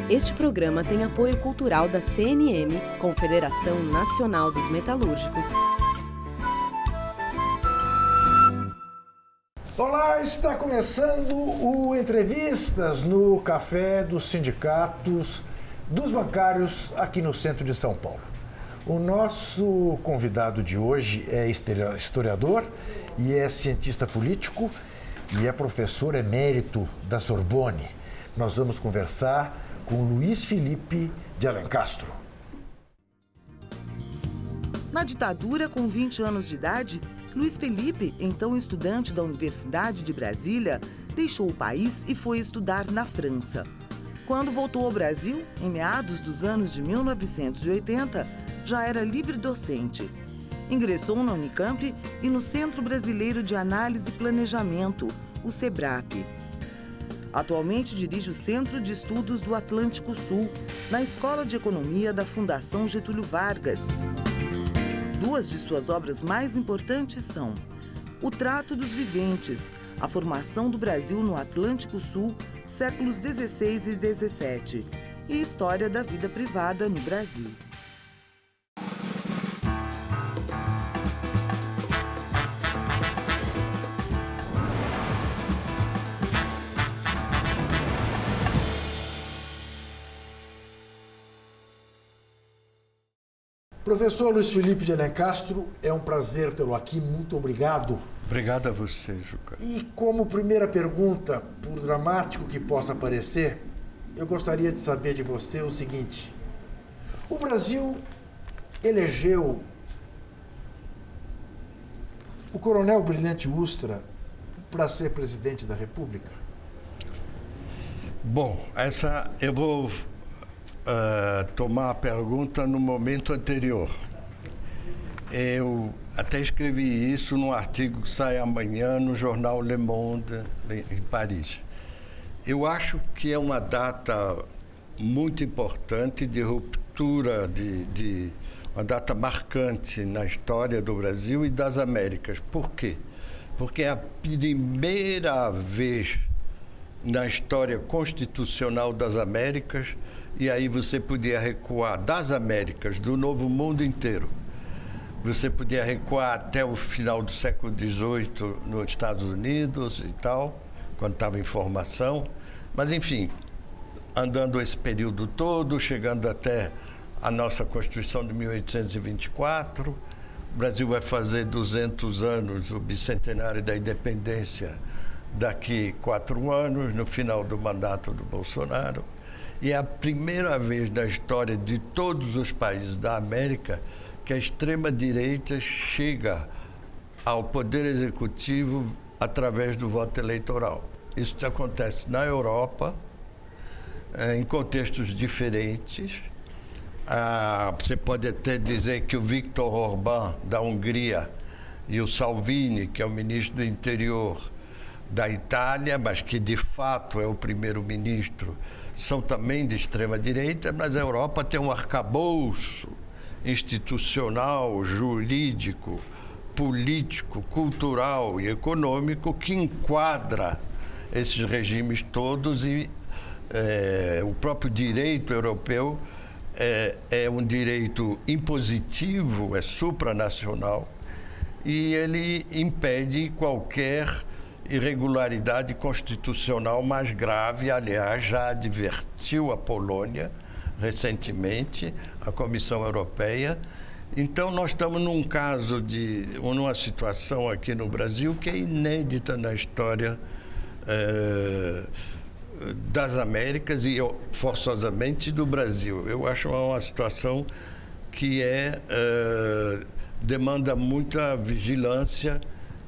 Este programa tem apoio cultural da CNM, Confederação Nacional dos Metalúrgicos. Olá, está começando o Entrevistas no Café dos Sindicatos dos Bancários aqui no centro de São Paulo. O nosso convidado de hoje é historiador e é cientista político e é professor emérito da Sorbonne. Nós vamos conversar com Luiz Felipe de Alencastro. Na ditadura, com 20 anos de idade, Luiz Felipe, então estudante da Universidade de Brasília, deixou o país e foi estudar na França. Quando voltou ao Brasil, em meados dos anos de 1980, já era livre docente. Ingressou na Unicamp e no Centro Brasileiro de Análise e Planejamento, o SEBRAP. Atualmente dirige o Centro de Estudos do Atlântico Sul, na Escola de Economia da Fundação Getúlio Vargas. Duas de suas obras mais importantes são O Trato dos Viventes, a formação do Brasil no Atlântico Sul, séculos XVI e XVII, e História da Vida Privada no Brasil. Professor Luiz Felipe de Alencastro, é um prazer tê-lo aqui, muito obrigado. Obrigado a você, Juca. E como primeira pergunta, por dramático que possa parecer, eu gostaria de saber de você o seguinte: o Brasil elegeu o Coronel Brilhante Ustra para ser presidente da República? Bom, essa eu vou tomar a pergunta no momento anterior. Eu até escrevi isso num artigo que sai amanhã no jornal Le Monde, em Paris. Eu acho que é uma data muito importante de ruptura, uma data marcante na história do Brasil e das Américas. Por quê? Porque é a primeira vez na história constitucional das Américas, e aí você podia recuar das Américas, do Novo Mundo inteiro. Você podia recuar até o final do século XVIII nos Estados Unidos e tal, quando estava em formação. Mas, enfim, andando esse período todo, chegando até a nossa Constituição de 1824, o Brasil vai fazer 200 anos, o bicentenário da independência, daqui 4 anos, no final do mandato do Bolsonaro. E é a primeira vez na história de todos os países da América que a extrema-direita chega ao poder executivo através do voto eleitoral. Isso acontece na Europa, em contextos diferentes. Você pode até dizer que o Viktor Orbán, da Hungria, e o Salvini, que é o ministro do Interior da Itália, mas que de fato é o primeiro-ministro, são também de extrema-direita, mas a Europa tem um arcabouço institucional, jurídico, político, cultural e econômico que enquadra esses regimes todos, e o próprio direito europeu é um direito impositivo, é supranacional, e ele impede qualquer irregularidade constitucional mais grave. Aliás, já advertiu a Polônia recentemente, a Comissão Europeia. Então, nós estamos numa situação aqui no Brasil que é inédita na história das Américas e, forçosamente, do Brasil. Eu acho uma situação que demanda muita vigilância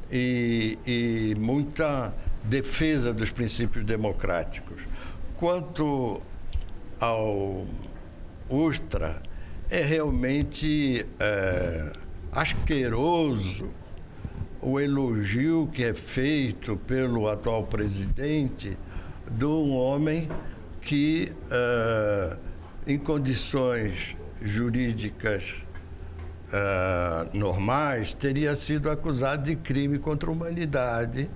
e muita defesa dos princípios democráticos. Quanto ao Ustra, é realmente asqueroso o elogio que é feito pelo atual presidente de um homem que, em condições jurídicas normais, teria sido acusado de crime contra a humanidade,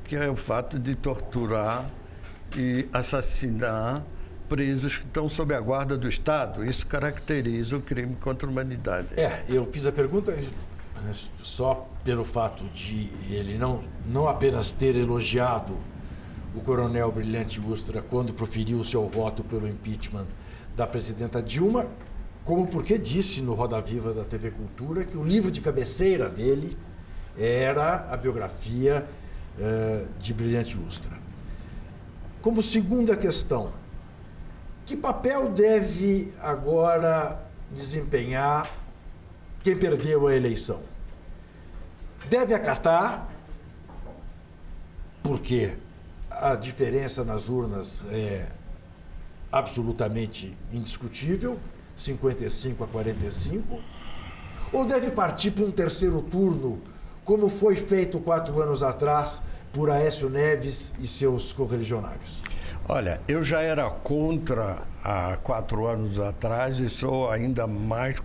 que é o fato de torturar e assassinar presos que estão sob a guarda do Estado. Isso caracteriza o crime contra a humanidade. Eu fiz a pergunta só pelo fato de ele não apenas ter elogiado o coronel Brilhante Ustra quando proferiu o seu voto pelo impeachment da presidenta Dilma, como porque disse no Roda Viva da TV Cultura que o livro de cabeceira dele era a biografia de Brilhante Ustra. Como segunda questão, que papel deve agora desempenhar quem perdeu a eleição? Deve acatar, porque a diferença nas urnas é absolutamente indiscutível, 55 a 45, ou deve partir para um terceiro turno, como foi feito 4 anos atrás por Aécio Neves e seus correligionários? Olha, eu já era contra há 4 anos atrás e sou ainda mais...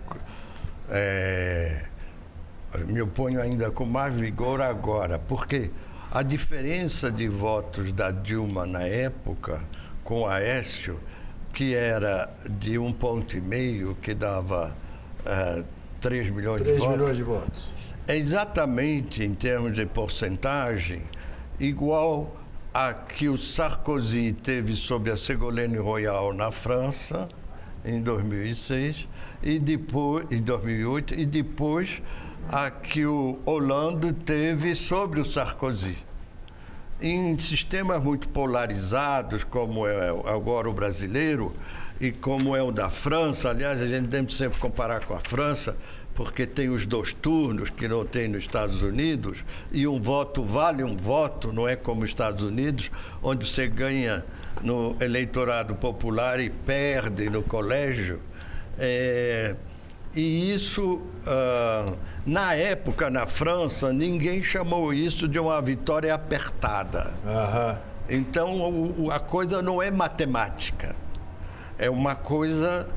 me oponho ainda com mais vigor agora, porque a diferença de votos da Dilma na época com Aécio, que era de 1,5 ponto, que dava 3 milhões de votos. 3 milhões de votos. É exatamente, em termos de porcentagem, igual a que o Sarkozy teve sobre a Ségolène Royal na França, em 2006, e depois, em 2008, e depois a que o Hollande teve sobre o Sarkozy. Em sistemas muito polarizados, como é agora o brasileiro e como é o da França, aliás, a gente tem que sempre comparar com a França, porque tem os 2 turnos que não tem nos Estados Unidos, e um voto vale um voto, não é como os Estados Unidos, onde você ganha no eleitorado popular e perde no colégio. E isso, na época, na França, ninguém chamou isso de uma vitória apertada. Então, a coisa não é matemática. É uma coisa,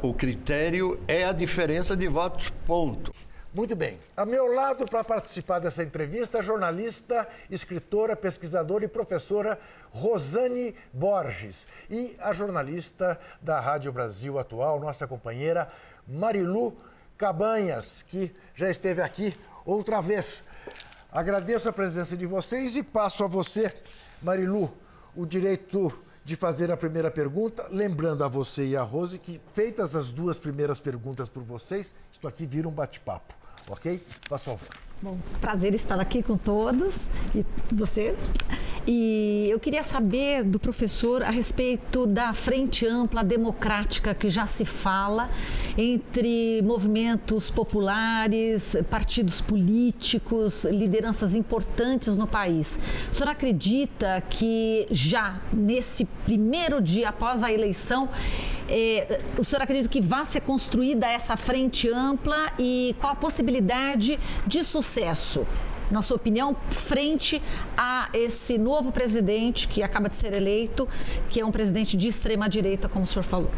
o critério é a diferença de votos, ponto. Muito bem. A meu lado, para participar dessa entrevista, a jornalista, escritora, pesquisadora e professora Rosane Borges. E a jornalista da Rádio Brasil Atual, nossa companheira Marilu Cabanhas, que já esteve aqui outra vez. Agradeço a presença de vocês e passo a você, Marilu, o direito de fazer a primeira pergunta, lembrando a você e a Rose que, feitas as 2 primeiras perguntas por vocês, isto aqui vira um bate-papo, ok? Faça favor. Bom, prazer estar aqui com todos e você. E eu queria saber do professor a respeito da frente ampla democrática que já se fala entre movimentos populares, partidos políticos, lideranças importantes no país. O senhor acredita que já nesse primeiro dia após a eleição, o senhor acredita que vai ser construída essa frente ampla e qual a possibilidade de sucesso, na sua opinião, frente a esse novo presidente que acaba de ser eleito, que é um presidente de extrema-direita, como o senhor falou?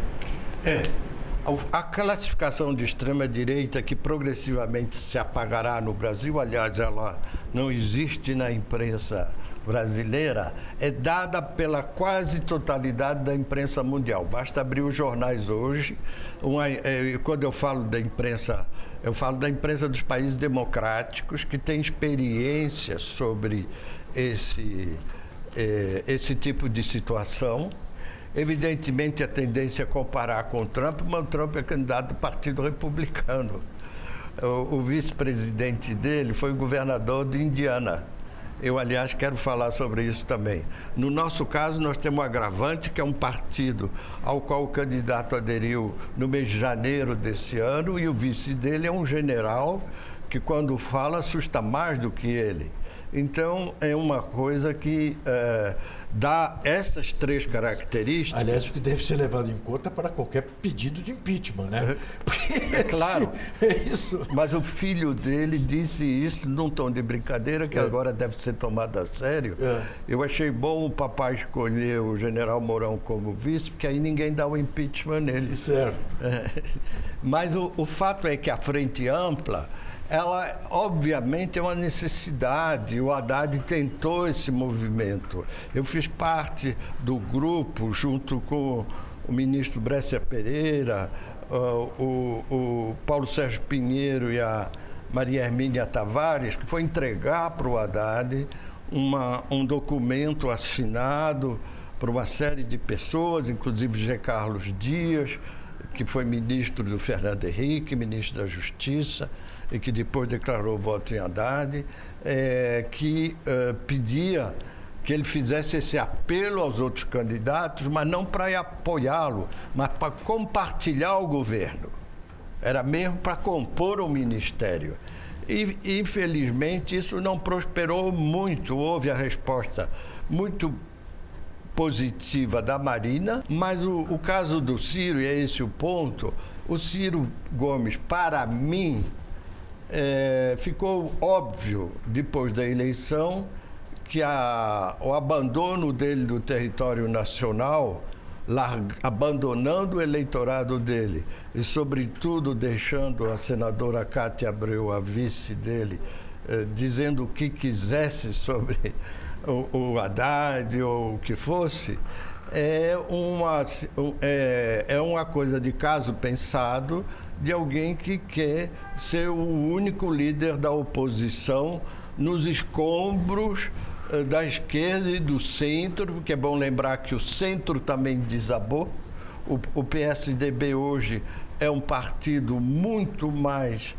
A classificação de extrema-direita, que progressivamente se apagará no Brasil, aliás, ela não existe na imprensa brasileira, é dada pela quase totalidade da imprensa mundial. Basta abrir os jornais hoje. Quando eu falo da imprensa, eu falo da imprensa dos países democráticos que tem experiência sobre esse tipo de situação. Evidentemente, a tendência é comparar com o Trump, mas o Trump é candidato do Partido Republicano. O vice-presidente dele foi o governador de Indiana. Eu, aliás, quero falar sobre isso também. No nosso caso, nós temos um agravante, que é um partido ao qual o candidato aderiu no mês de janeiro desse ano, e o vice dele é um general que, quando fala, assusta mais do que ele. Então, é uma coisa que dá essas 3 características. Aliás, o que deve ser levado em conta para qualquer pedido de impeachment, né? É claro. É isso. Mas o filho dele disse isso num tom de brincadeira, que agora deve ser tomado a sério. Eu achei bom o papai escolher o general Mourão como vice, porque aí ninguém dá o impeachment nele. Certo. Mas o fato é que a frente ampla ela, obviamente, é uma necessidade. O Haddad tentou esse movimento. Eu fiz parte do grupo, junto com o ministro Brescia Pereira, o Paulo Sérgio Pinheiro e a Maria Hermínia Tavares, que foi entregar para o Haddad um documento assinado por uma série de pessoas, inclusive G. Carlos Dias, que foi ministro do Fernando Henrique, ministro da Justiça, e que depois declarou voto em Haddad, que pedia que ele fizesse esse apelo aos outros candidatos, mas não para apoiá-lo, mas para compartilhar o governo. Era mesmo para compor o ministério. E, infelizmente, isso não prosperou muito. Houve a resposta muito positiva da Marina, mas o caso do Ciro, e é esse o ponto, o Ciro Gomes, para mim, ficou óbvio, depois da eleição, que o abandono dele do território nacional, abandonando o eleitorado dele e, sobretudo, deixando a senadora Cátia Abreu, a vice dele, dizendo o que sobre o Haddad ou o que fosse, é uma coisa de caso pensado de alguém que quer ser o único líder da oposição nos escombros da esquerda e do centro, porque é bom lembrar que o centro também desabou. O PSDB hoje é um partido muito mais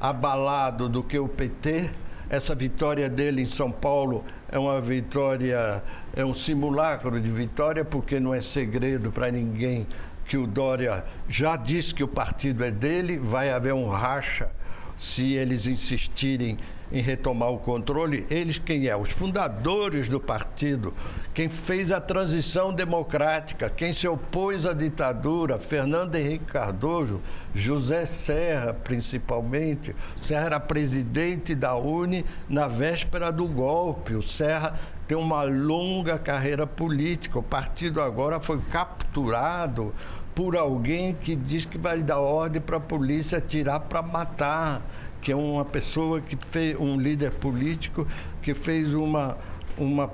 abalado do que o PT. Essa vitória dele em São Paulo é uma vitória, é um simulacro de vitória, porque não é segredo para ninguém que o Dória já disse que o partido é dele, vai haver um racha se eles insistirem em retomar o controle. Eles quem é? Os fundadores do partido, quem fez a transição democrática, quem se opôs à ditadura, Fernando Henrique Cardoso, José Serra, principalmente. Serra era presidente da UNE na véspera do golpe. O Serra tem uma longa carreira política. O partido agora foi capturado por alguém que diz que vai dar ordem para a polícia atirar para matar, que é uma pessoa que fez, um líder político que fez uma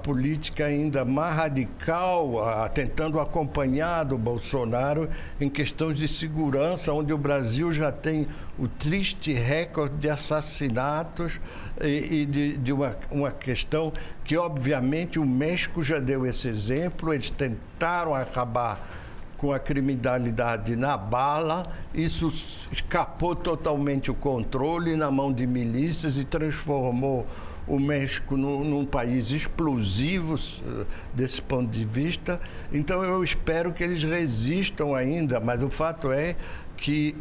política ainda mais radical, tentando acompanhar do Bolsonaro em questões de segurança, onde o Brasil já tem o triste recorde de assassinatos e de uma questão que, obviamente, o México já deu esse exemplo. Eles tentaram acabar com a criminalidade na bala, isso escapou totalmente o controle na mão de milícias e transformou o México num país explosivo desse ponto de vista. Então eu espero que eles resistam ainda, mas o fato é que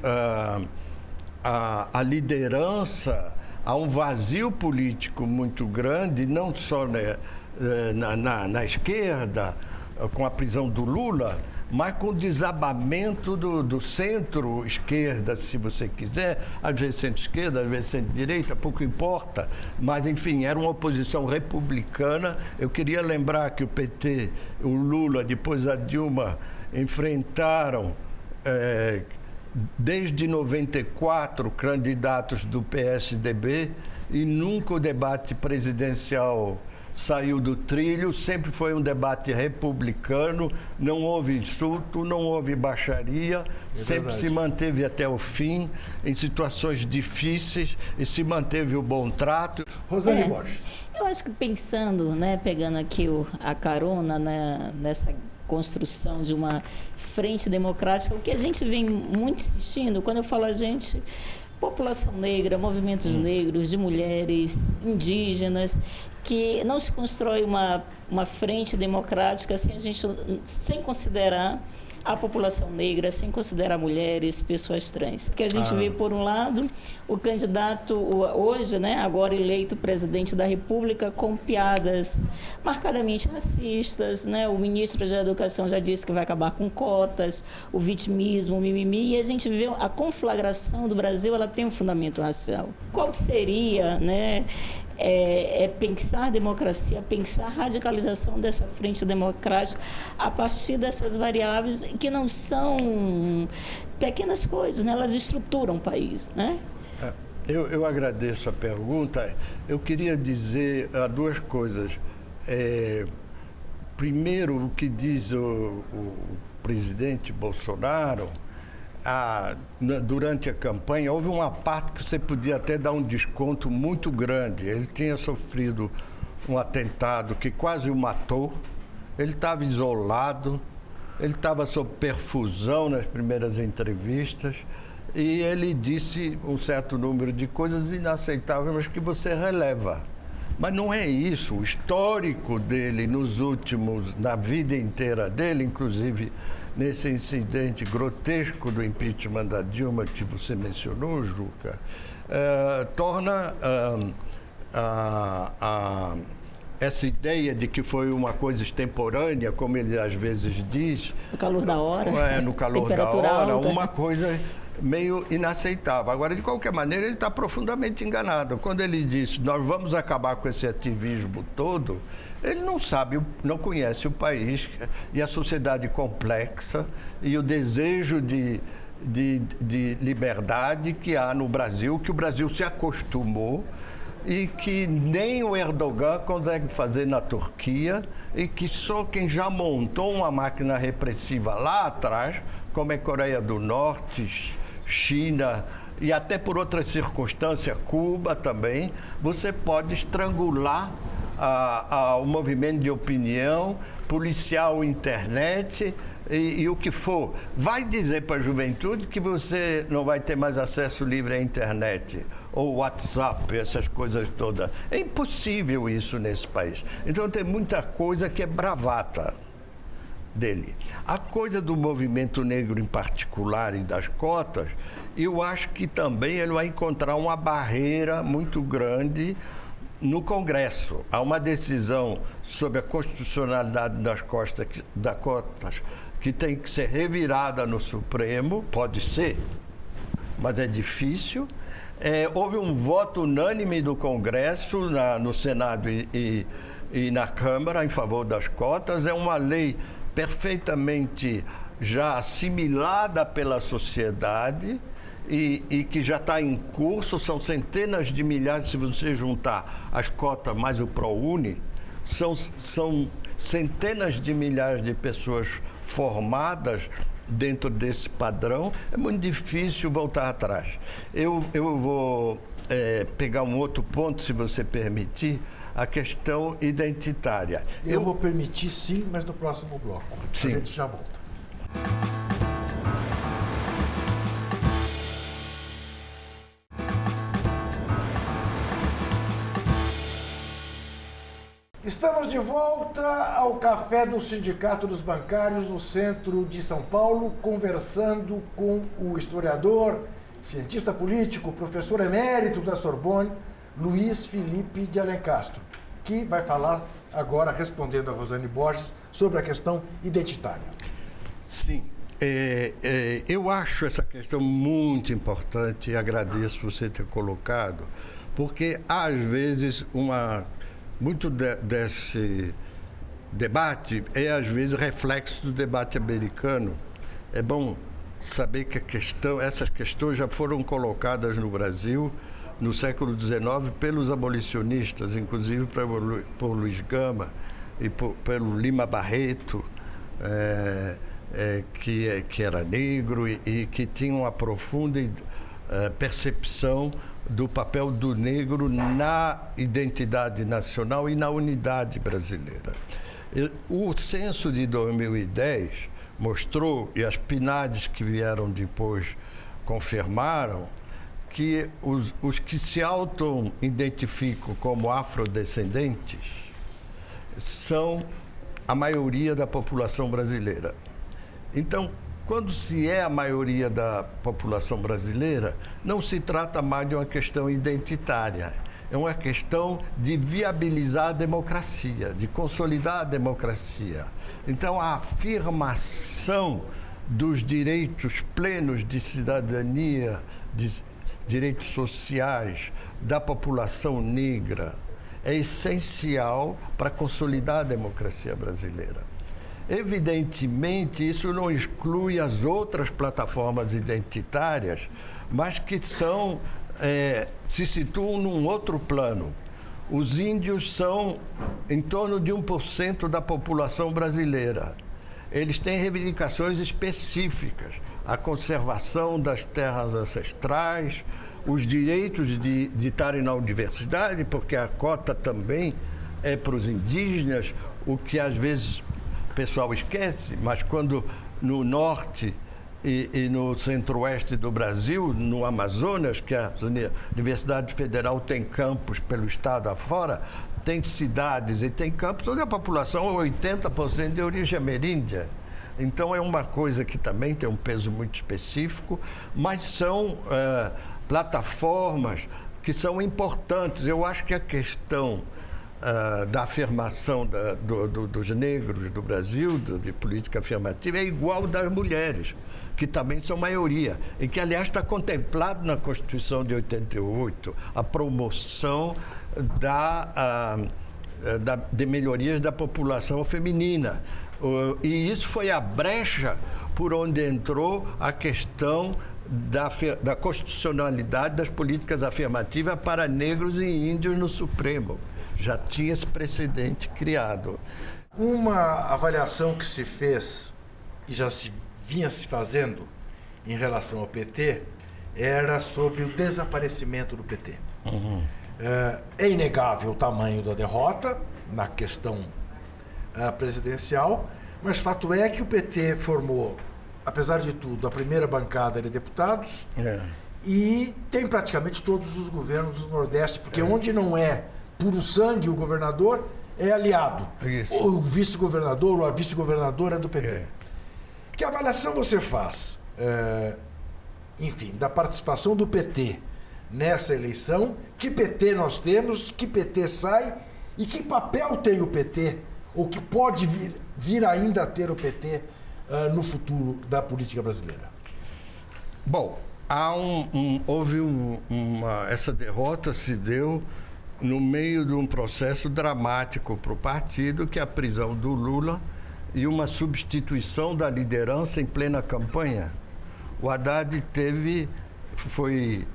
a liderança, há um vazio político muito grande, não só na esquerda, com a prisão do Lula, mas com o desabamento do centro-esquerda, se você quiser, às vezes centro-esquerda, às vezes centro-direita, pouco importa, mas, enfim, era uma oposição republicana. Eu queria lembrar que o PT, o Lula, depois a Dilma, enfrentaram, desde 94, candidatos do PSDB, e nunca o debate presidencial saiu do trilho, sempre foi um debate republicano, não houve insulto, não houve baixaria, sempre se manteve até o fim, em situações difíceis, e se manteve o bom trato. Rosane Borges. Eu acho que pensando, né, pegando aqui a carona, né, nessa construção de uma frente democrática, o que a gente vem muito insistindo, quando eu falo a gente, população negra, movimentos negros, de mulheres, indígenas, que não se constrói uma frente democrática sem considerar a população negra, sem considerar mulheres, pessoas trans. Porque a gente vê, por um lado, o candidato hoje, né, agora eleito presidente da República, com piadas marcadamente racistas, né? O ministro da Educação já disse que vai acabar com cotas, o vitimismo, o mimimi, e a gente vê a conflagração do Brasil, ela tem um fundamento racial. Qual seria, né, pensar democracia, pensar radicalização dessa frente democrática a partir dessas variáveis que não são pequenas coisas, né? Elas estruturam o país, né? Eu agradeço a pergunta. Eu queria dizer duas coisas. Primeiro, o que diz o presidente Bolsonaro, durante a campanha, houve uma parte que você podia até dar um desconto muito grande. Ele tinha sofrido um atentado que quase o matou, ele estava isolado, ele estava sob perfusão nas primeiras entrevistas e ele disse um certo número de coisas inaceitáveis, mas que você releva. Mas não é isso. O histórico dele na vida inteira dele, inclusive nesse incidente grotesco do impeachment da Dilma que você mencionou, Juca, torna essa ideia de que foi uma coisa extemporânea, como ele às vezes diz... No calor da hora. No calor da hora, uma coisa meio inaceitável. Agora, de qualquer maneira, ele está profundamente enganado. Quando ele disse, nós vamos acabar com esse ativismo todo, ele não sabe, não conhece o país e a sociedade complexa e o desejo de liberdade que há no Brasil, que o Brasil se acostumou e que nem o Erdogan consegue fazer na Turquia e que só quem já montou uma máquina repressiva lá atrás, como é Coreia do Norte, China e até por outras circunstâncias, Cuba também, você pode estrangular o movimento de opinião, policiar a internet e o que for. Vai dizer para a juventude que você não vai ter mais acesso livre à internet ou WhatsApp, essas coisas todas. É impossível isso nesse país. Então tem muita coisa que é bravata dele. A coisa do movimento negro em particular e das cotas, eu acho que também ele vai encontrar uma barreira muito grande no Congresso. Há uma decisão sobre a constitucionalidade das cotas que tem que ser revirada no Supremo, pode ser, mas é difícil. Houve um voto unânime do Congresso, no Senado e na Câmara em favor das cotas. É uma lei perfeitamente já assimilada pela sociedade e que já está em curso. São centenas de milhares, se você juntar as cotas mais o ProUni, são centenas de milhares de pessoas formadas dentro desse padrão. É muito difícil voltar atrás. Eu vou pegar um outro ponto, se você permitir, a questão identitária. Eu vou permitir sim, mas no próximo bloco. Sim. A gente já volta. Estamos de volta ao Café do Sindicato dos Bancários, no centro de São Paulo, conversando com o historiador, cientista político, professor emérito da Sorbonne, Luiz Felipe de Alencastro, que vai falar agora, respondendo a Rosane Borges, sobre a questão identitária. Sim, eu acho essa questão muito importante e agradeço você ter colocado, porque às vezes muito desse debate às vezes reflexo do debate americano. É bom saber que essas questões já foram colocadas no Brasil no século XIX pelos abolicionistas, inclusive por Luiz Gama e pelo Lima Barreto, que era negro e que tinha uma profunda percepção do papel do negro na identidade nacional e na unidade brasileira. O censo de 2010 mostrou, e as PNADs que vieram depois confirmaram, que os que se auto-identificam como afrodescendentes são a maioria da população brasileira. Então, quando se é a maioria da população brasileira, não se trata mais de uma questão identitária, é uma questão de viabilizar a democracia, de consolidar a democracia. Então, a afirmação dos direitos plenos de cidadania, de direitos sociais da população negra é essencial para consolidar a democracia brasileira. Evidentemente, isso não exclui as outras plataformas identitárias, mas que são se situam num outro plano. Os índios são em torno de 1% da população brasileira. Eles têm reivindicações específicas, a conservação das terras ancestrais, os direitos de estarem na universidade, porque a cota também é para os indígenas, o que às vezes o pessoal esquece, mas quando no norte e no centro-oeste do Brasil, no Amazonas, que a Universidade Federal tem campos pelo estado afora, tem cidades e tem campos onde a população é 80% de origem ameríndia. Então é uma coisa que também tem um peso muito específico, mas são plataformas que são importantes. Eu acho que a questão da afirmação dos negros do Brasil, de política afirmativa, é igual das mulheres, que também são maioria, e que, aliás, está contemplado na Constituição de 88, a promoção de melhorias da população feminina. E isso foi a brecha por onde entrou a questão da constitucionalidade das políticas afirmativas para negros e índios no Supremo. Já tinha esse precedente criado. Uma avaliação que se fez e já vinha se fazendo em relação ao PT era sobre o desaparecimento do PT. Uhum. É inegável o tamanho da derrota na questão presidencial, mas fato é que o PT formou, apesar de tudo, a primeira bancada de deputados e tem praticamente todos os governos do Nordeste, porque onde não é puro sangue o governador é aliado. Isso. O vice-governador ou a vice-governadora é do PT. Que avaliação você faz, enfim, da participação do PT nessa eleição? Que PT nós temos? Que PT sai? E que papel tem o PT? Ou que pode vir ainda a ter o PT no futuro da política brasileira? Bom, essa derrota se deu no meio de um processo dramático para o partido, que é a prisão do Lula e uma substituição da liderança em plena campanha. O Haddad foi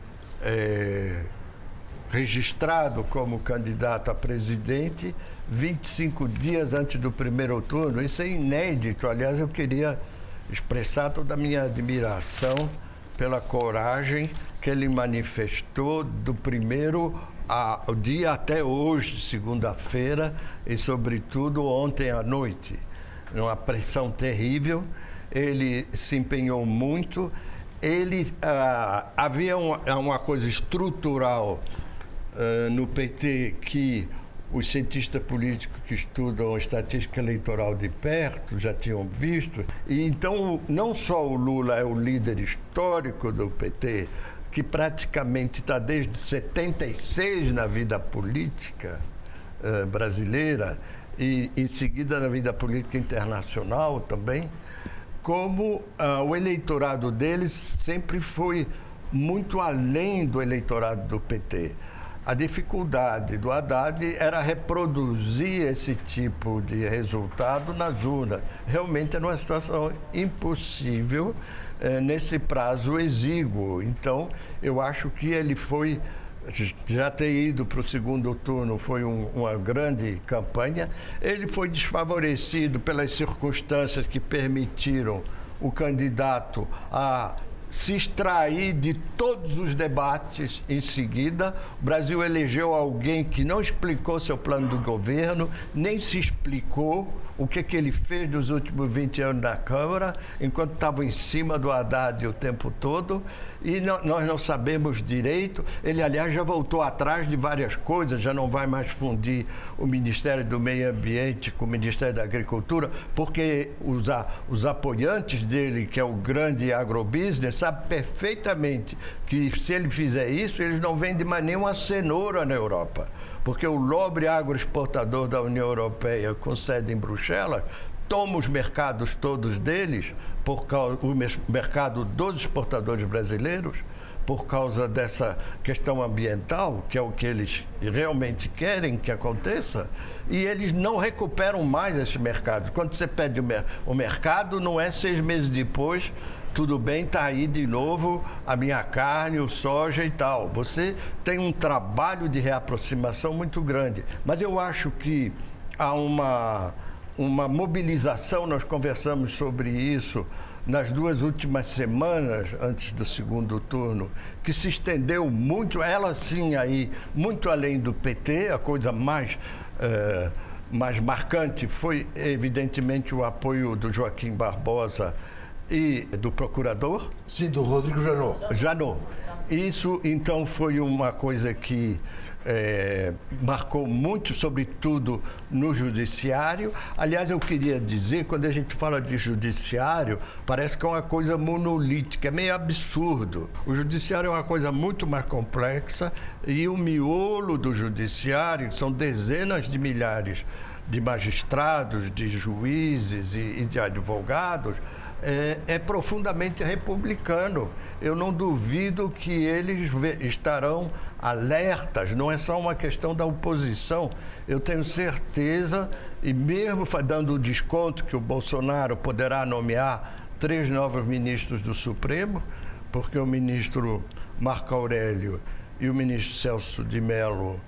registrado como candidato a presidente 25 dias antes do primeiro turno. Isso é inédito. Aliás, eu queria expressar toda a minha admiração pela coragem que ele manifestou do primeiro ao dia até hoje, segunda-feira, e sobretudo ontem à noite. Uma pressão terrível. Ele se empenhou muito. Havia uma coisa estrutural no PT que os cientistas políticos que estudam estatística eleitoral de perto já tinham visto. E então, não só o Lula é o líder histórico do PT, que praticamente está desde 76 na vida política brasileira e em seguida na vida política internacional também, como o eleitorado deles sempre foi muito além do eleitorado do PT. A dificuldade do Haddad era reproduzir esse tipo de resultado nas urnas. Realmente era uma situação impossível nesse prazo exíguo. Então, eu acho que ele foi, já ter ido para o segundo turno foi uma grande campanha. Ele foi desfavorecido pelas circunstâncias que permitiram o candidato a se extrair de todos os debates em seguida. O Brasil elegeu alguém que não explicou seu plano do governo, nem se explicou o que ele fez nos últimos 20 anos na Câmara, enquanto estava em cima do Haddad o tempo todo, e nós não sabemos direito. Ele, aliás, já voltou atrás de várias coisas, já não vai mais fundir o Ministério do Meio Ambiente com o Ministério da Agricultura, porque os apoiantes dele, que é o grande agrobusiness, sabem perfeitamente que se ele fizer isso, eles não vendem mais nenhuma cenoura na Europa, porque o lobby agroexportador da União Europeia, com sede em Bruxelas, toma os mercados todos deles, o mercado dos exportadores brasileiros, por causa dessa questão ambiental, que é o que eles realmente querem que aconteça, e eles não recuperam mais esses mercados. Quando você pede o mercado, não é 6 meses depois tudo bem, está aí de novo a minha carne, o soja e tal. Você tem um trabalho de reaproximação muito grande. Mas eu acho que há uma mobilização, nós conversamos sobre isso nas 2 últimas semanas antes do segundo turno, que se estendeu muito, ela sim aí, muito além do PT, a coisa mais marcante foi evidentemente o apoio do Joaquim Barbosa e do procurador. Sim, do Rodrigo Janot. Isso então foi uma coisa que marcou muito, sobretudo no judiciário. Aliás, eu queria dizer, quando a gente fala de judiciário, parece que é uma coisa monolítica, é meio absurdo. O judiciário é uma coisa muito mais complexa e o miolo do judiciário são dezenas de milhares de magistrados, de juízes e de advogados, é profundamente republicano. Eu não duvido que eles estarão alertas, não é só uma questão da oposição. Eu tenho certeza, e mesmo dando o desconto que o Bolsonaro poderá nomear 3 novos ministros do Supremo, porque o ministro Marco Aurélio e o ministro Celso de Mello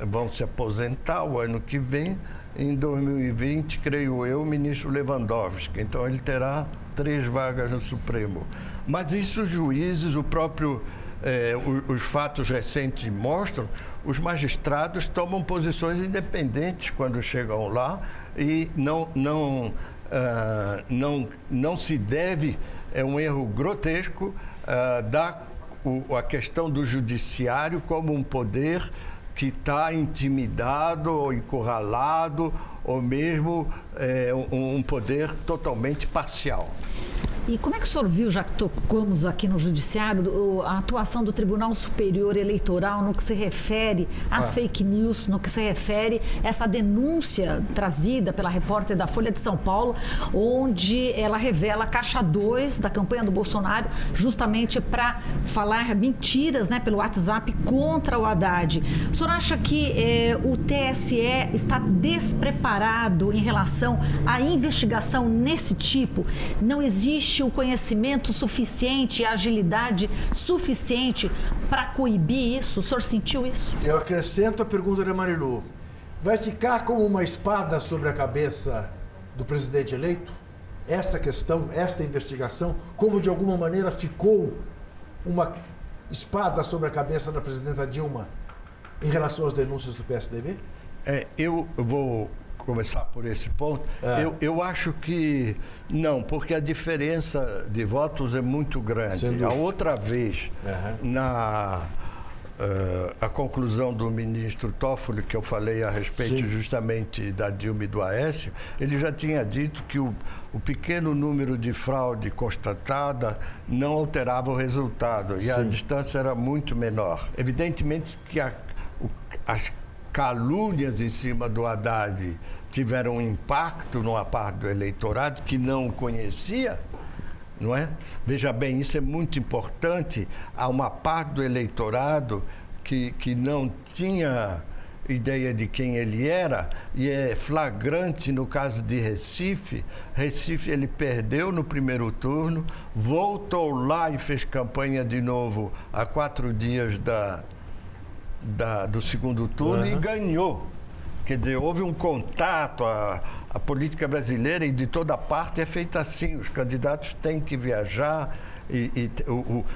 vão se aposentar o ano que vem. Em 2020, creio eu, o ministro Lewandowski. Então, ele terá 3 vagas no Supremo. Mas isso os juízes, os fatos recentes mostram, os magistrados tomam posições independentes quando chegam lá e não se deve, é um erro grotesco, dar a questão do judiciário como um poder que está intimidado ou encurralado, ou mesmo um poder totalmente parcial. E como é que o senhor viu, já que tocamos aqui no judiciário, a atuação do Tribunal Superior Eleitoral no que se refere às fake news, no que se refere a essa denúncia trazida pela repórter da Folha de São Paulo, onde ela revela a caixa 2 da campanha do Bolsonaro, justamente para falar mentiras, né, pelo WhatsApp contra o Haddad. O senhor acha que o TSE está despreparado em relação à investigação nesse tipo? Não existe o conhecimento suficiente, a agilidade suficiente para coibir isso? O senhor sentiu isso? Eu acrescento a pergunta da Marilu. Vai ficar como uma espada sobre a cabeça do presidente eleito? Essa questão, esta investigação, como de alguma maneira ficou uma espada sobre a cabeça da presidenta Dilma em relação às denúncias do PSDB? Eu vou começar por esse ponto. Eu acho que não, porque a diferença de votos é muito grande. A outra vez, a conclusão do ministro Toffoli, que eu falei a respeito justamente da Dilma e do Aécio, ele já tinha dito que o pequeno número de fraude constatada não alterava o resultado e a distância era muito menor. Evidentemente que as calúnias em cima do Haddad tiveram um impacto numa parte do eleitorado que não o conhecia, não é? Veja bem, isso é muito importante. Há uma parte do eleitorado que não tinha ideia de quem ele era, e é flagrante no caso de Recife. Recife ele perdeu no primeiro turno, voltou lá e fez campanha de novo a 4 dias do segundo turno e ganhou. Quer dizer, houve um contato, a política brasileira e de toda parte é feita assim, os candidatos têm que viajar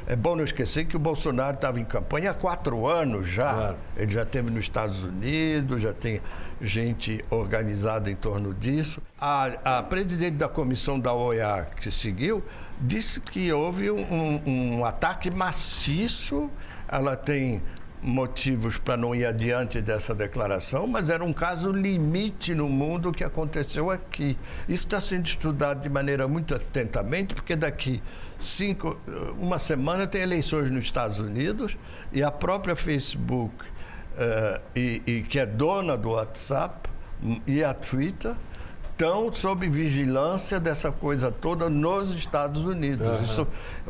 é bom não esquecer que o Bolsonaro estava em campanha há 4 anos já, claro. Ele já esteve nos Estados Unidos, já tem gente organizada em torno disso. A presidente da comissão da OEA que seguiu disse que houve um ataque maciço, ela tem motivos para não ir adiante dessa declaração, mas era um caso limite no mundo que aconteceu aqui. Isso está sendo estudado de maneira muito atentamente, porque daqui uma semana tem eleições nos Estados Unidos e a própria Facebook, que é dona do WhatsApp, e a Twitter estão sob vigilância dessa coisa toda nos Estados Unidos. Isso,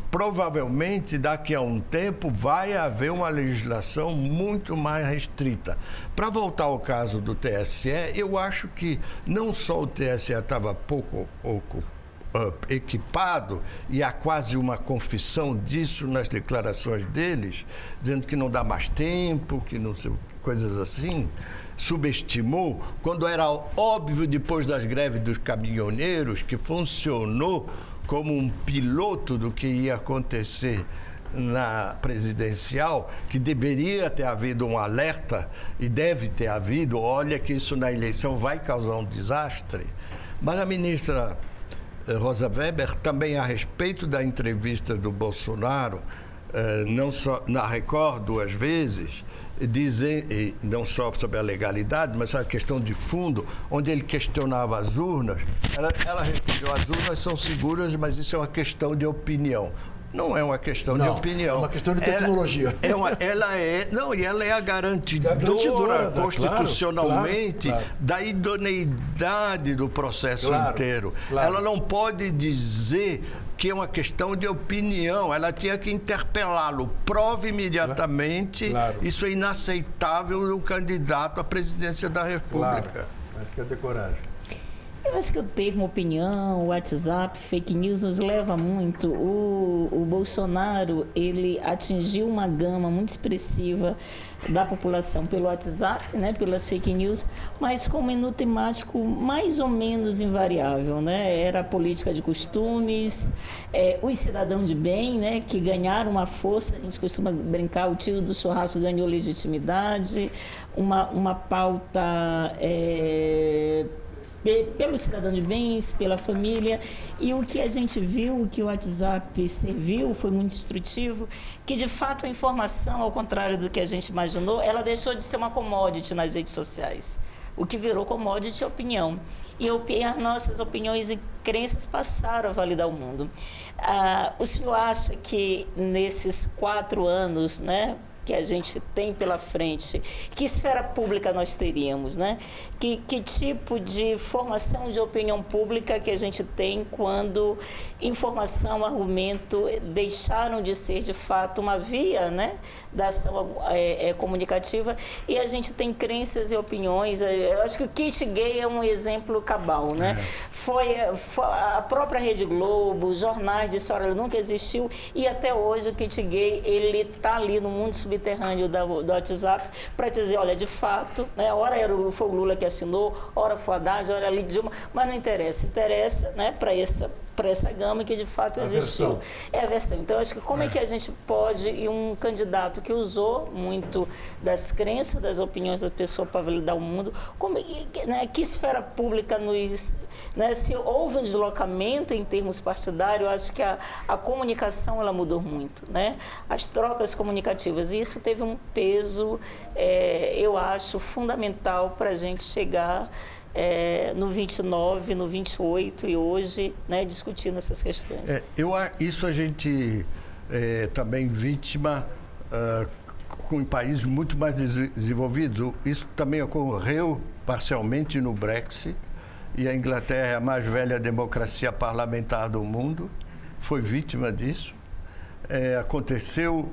provavelmente, daqui a um tempo, vai haver uma legislação muito mais restrita. Para voltar ao caso do TSE, eu acho que não só o TSE estava pouco equipado, e há quase uma confissão disso nas declarações deles, dizendo que não dá mais tempo, que não sei, coisas assim, subestimou, quando era óbvio, depois das greves dos caminhoneiros, que funcionou como um piloto do que ia acontecer na presidencial, que deveria ter havido um alerta, e deve ter havido, olha que isso na eleição vai causar um desastre. Mas a ministra Rosa Weber, também a respeito da entrevista do Bolsonaro, não só na Record 2 vezes, dizem, não só sobre a legalidade, mas sobre a questão de fundo, onde ele questionava as urnas, ela respondeu: as urnas são seguras, mas isso é uma questão de opinião. Não é uma questão de opinião. É uma questão de tecnologia. Ela é a garantidora constitucionalmente, claro, da idoneidade do processo inteiro. Claro. Ela não pode dizer que é uma questão de opinião. Ela tinha que interpelá-lo. Prove imediatamente. Claro. Isso é inaceitável no candidato à presidência da República. Claro. Mas quer ter coragem. Eu acho que o termo opinião, WhatsApp, fake news nos leva muito. O Bolsonaro, ele atingiu uma gama muito expressiva da população pelo WhatsApp, né, pelas fake news, mas com um menu temático mais ou menos invariável, né? Era a política de costumes, os cidadãos de bem, né, que ganharam uma força. A gente costuma brincar, o tio do churrasco ganhou legitimidade, uma pauta pelo cidadão de bens, pela família. E o que a gente viu, o que o WhatsApp serviu, foi muito instrutivo, que de fato a informação, ao contrário do que a gente imaginou, ela deixou de ser uma commodity nas redes sociais. O que virou commodity é opinião. E as nossas opiniões e crenças passaram a validar o mundo. O senhor acha que nesses 4 anos, né, que a gente tem pela frente, que esfera pública nós teríamos, né? Que tipo de formação de opinião pública que a gente tem quando informação, argumento deixaram de ser de fato uma via, né, da ação comunicativa, e a gente tem crenças e opiniões. Eu acho que o kit gay é um exemplo cabal, né? Foi a própria Rede Globo, jornais disseram, olha, nunca existiu, e até hoje o kit gay, ele está ali no mundo subterrâneo do WhatsApp para dizer, olha, de fato, né, ora foi o Lula que assinou, ora foi o Haddad, ora ali Dilma, mas não interessa. Interessa, né, para essa gama que de fato existiu. É a versão. Então, acho que como é que a gente pode, e um candidato que usou muito das crenças, das opiniões da pessoa para validar o mundo, né, que esfera pública né, se houve um deslocamento em termos partidários, eu acho que a comunicação ela mudou muito, né? As trocas comunicativas, e isso teve um peso, eu acho, fundamental para a gente chegar no 29, no 28 e hoje, né, discutindo essas questões. Isso a gente também vítima com países muito mais desenvolvidos. Isso também ocorreu parcialmente no Brexit, e a Inglaterra é a mais velha democracia parlamentar do mundo, foi vítima disso. Aconteceu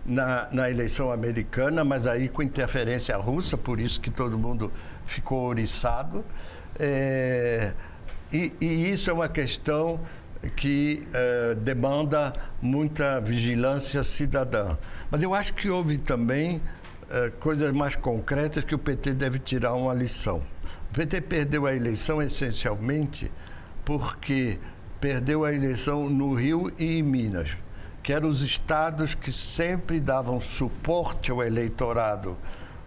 na eleição americana, mas aí com interferência russa, por isso que todo mundo ficou ouriçado. E isso é uma questão que demanda muita vigilância cidadã. Mas eu acho que houve também coisas mais concretas que o PT deve tirar uma lição. O PT perdeu a eleição essencialmente porque perdeu a eleição no Rio e em Minas, que eram os estados que sempre davam suporte ao eleitorado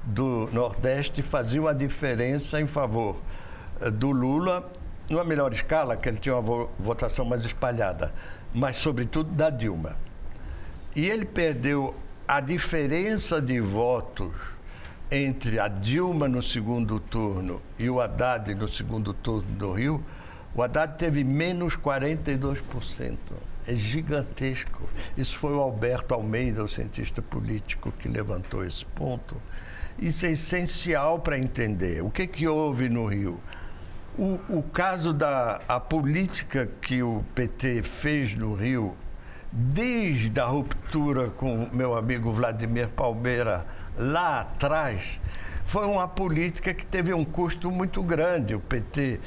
do Nordeste e faziam a diferença em favor do Lula, numa melhor escala, que ele tinha uma votação mais espalhada, mas, sobretudo, da Dilma. E ele perdeu a diferença de votos entre a Dilma no segundo turno e o Haddad no segundo turno do Rio. O Haddad teve menos 42%. É gigantesco. Isso foi o Alberto Almeida, o cientista político, que levantou esse ponto. Isso é essencial para entender. O que houve no Rio? O caso a política que o PT fez no Rio, desde a ruptura com o meu amigo Vladimir Palmeira, lá atrás, foi uma política que teve um custo muito grande. O PT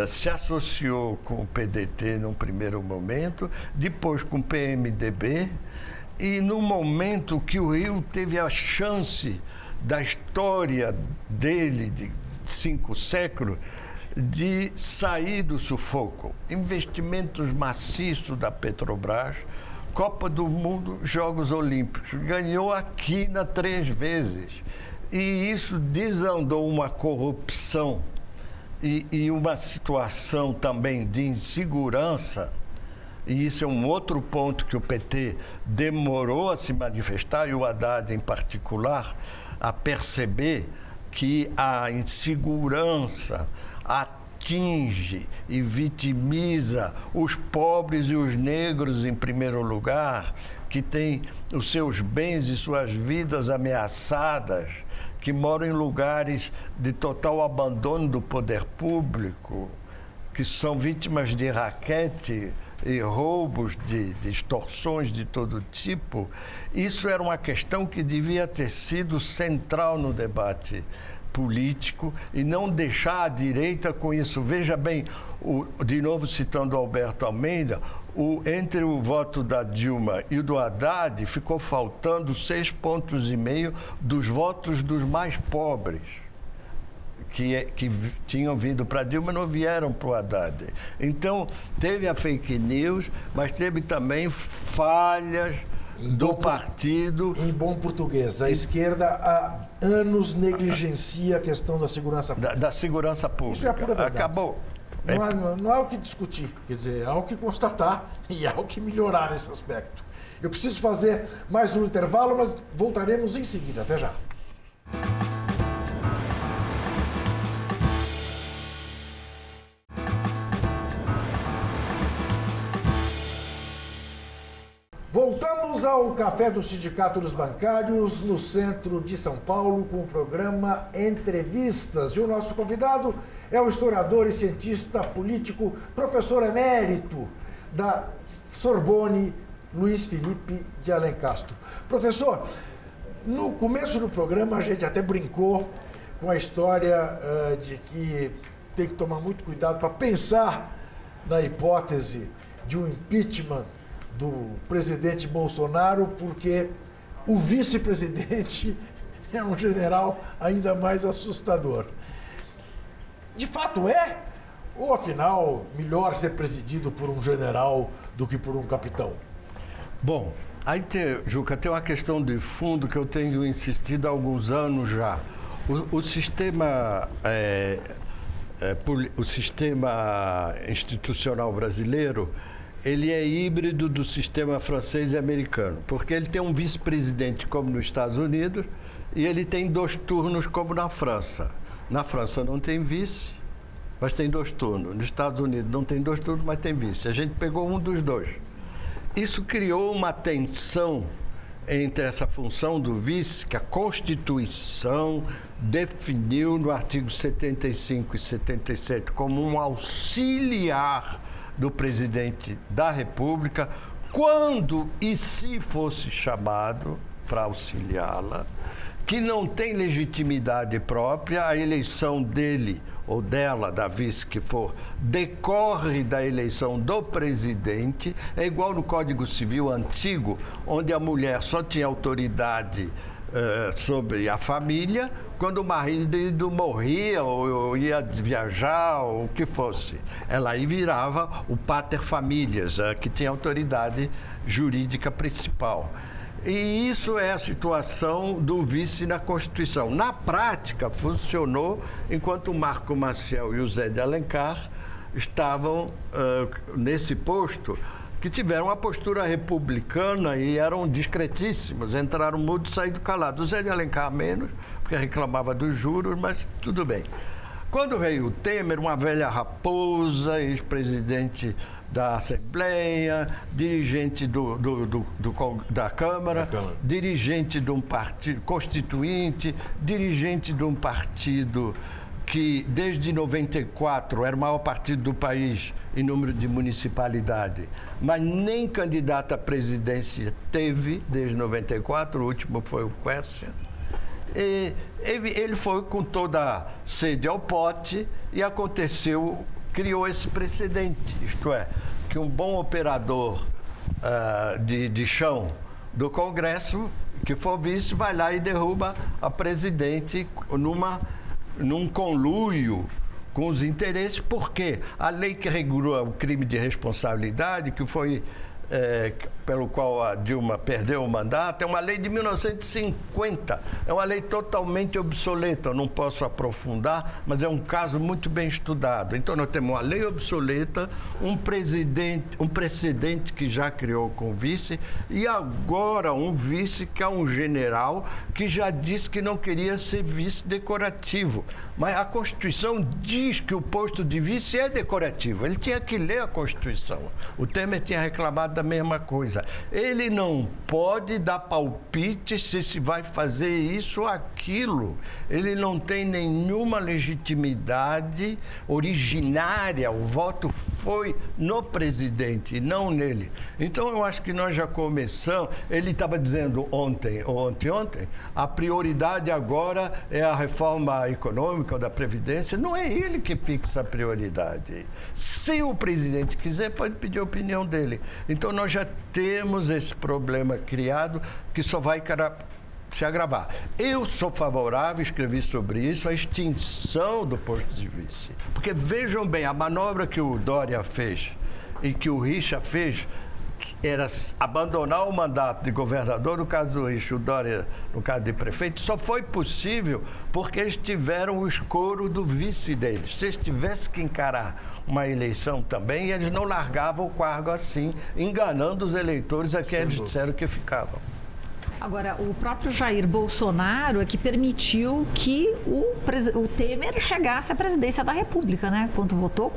se associou com o PDT num primeiro momento, depois com o PMDB, e no momento que o Rio teve a chance da história dele, de 5 séculos, de sair do sufoco. Investimentos maciços da Petrobras, Copa do Mundo, Jogos Olímpicos. Ganhou a quina 3 vezes. E isso desandou uma corrupção e uma situação também de insegurança. E isso é um outro ponto que o PT demorou a se manifestar, e o Haddad em particular, a perceber que a insegurança atinge e vitimiza os pobres e os negros em primeiro lugar, que têm os seus bens e suas vidas ameaçadas, que moram em lugares de total abandono do poder público, que são vítimas de raquete e roubos, de extorsões de todo tipo. Isso era uma questão que devia ter sido central no debate político e não deixar a direita com isso. Veja bem, de novo citando Alberto Almeida, entre o voto da Dilma e o do Haddad ficou faltando 6,5 pontos dos votos dos mais pobres, que tinham vindo para a Dilma, não vieram para o Haddad. Então, teve a fake news, mas teve também falhas do partido. Em bom português, a esquerda há anos negligencia a questão da segurança pública. Da segurança pública. Isso é a pura verdade. Acabou. Não há o que discutir, quer dizer, há o que constatar e há o que melhorar nesse aspecto. Eu preciso fazer mais um intervalo, mas voltaremos em seguida. Até já. Voltamos ao Café do Sindicato dos Bancários, no centro de São Paulo, com o programa Entrevistas. E o nosso convidado é o historiador e cientista político, professor emérito da Sorbonne, Luiz Felipe de Alencastro. Professor, no começo do programa a gente até brincou com a história de que tem que tomar muito cuidado para pensar na hipótese de um impeachment do presidente Bolsonaro, porque o vice-presidente é um general ainda mais assustador. De fato é? Ou, afinal, melhor ser presidido por um general do que por um capitão? Bom, aí, Juca, tem uma questão de fundo que eu tenho insistido há alguns anos já. O sistema institucional brasileiro, ele é híbrido do sistema francês e americano, porque ele tem um vice-presidente como nos Estados Unidos e ele tem 2 turnos como na França. Na França não tem vice, mas tem 2 turnos. Nos Estados Unidos não tem 2 turnos, mas tem vice. A gente pegou um dos 2. Isso criou uma tensão entre essa função do vice, que a Constituição definiu no artigo 75 e 77 como um auxiliar do presidente da República, quando e se fosse chamado para auxiliá-la, que não tem legitimidade própria, a eleição dele ou dela, da vice que for, decorre da eleição do presidente. É igual no Código Civil antigo, onde a mulher só tinha autoridade sobre a família quando o marido morria ou ia viajar ou o que fosse. Ela aí virava o pater familias, que tinha autoridade jurídica principal. E isso é a situação do vice na Constituição. Na prática, funcionou enquanto o Marco Maciel e o Zé de Alencar estavam nesse posto, que tiveram uma postura republicana e eram discretíssimos, entraram mudo e saíram calados. O Zé de Alencar menos, porque reclamava dos juros, mas tudo bem. Quando veio o Temer, uma velha raposa, ex-presidente da Assembleia, dirigente da Câmara, dirigente de um partido constituinte, dirigente de um partido que desde 94 era o maior partido do país em número de municipalidade, mas nem candidato à presidência teve desde 94, o último foi o Quércia. E ele foi com toda a sede ao pote e aconteceu criou esse precedente, isto é, que um bom operador de chão do Congresso, que for vice, vai lá e derruba a presidente num conluio com os interesses, porque a lei que regula o crime de responsabilidade, que foi pelo qual a Dilma perdeu o mandato, é uma lei de 1950. É uma lei totalmente obsoleta, eu não posso aprofundar, mas é um caso muito bem estudado. Então nós temos uma lei obsoleta, um precedente que já criou com o vice, e agora um vice que é um general que já disse que não queria ser vice decorativo. Mas a Constituição diz que o posto de vice é decorativo. Ele tinha que ler a Constituição. O Temer tinha reclamado da mesma coisa. Ele não pode dar palpite se vai fazer isso ou aquilo. Ele não tem nenhuma legitimidade originária. O voto foi no presidente e não nele. Então, eu acho que nós já começamos. Ele estava dizendo ontem, ou anteontem, a prioridade agora é a reforma econômica ou da Previdência. Não é ele que fixa a prioridade. Se o presidente quiser, pode pedir a opinião dele. Então, nós já temos esse problema criado que só vai se agravar. Eu sou favorável, escrevi sobre isso, à extinção do posto de vice. Porque vejam bem, a manobra que o Dória fez e que o Richa fez era abandonar o mandato de governador, no caso do Richa, o Dória, no caso de prefeito, só foi possível porque eles tiveram o escoro do vice deles. Se eles tivessem que encarar uma eleição também, eles não largavam o cargo assim, enganando os eleitores a quem eles disseram que ficavam. Agora, o próprio Jair Bolsonaro é que permitiu que o Temer chegasse à presidência da República, né? Quando votou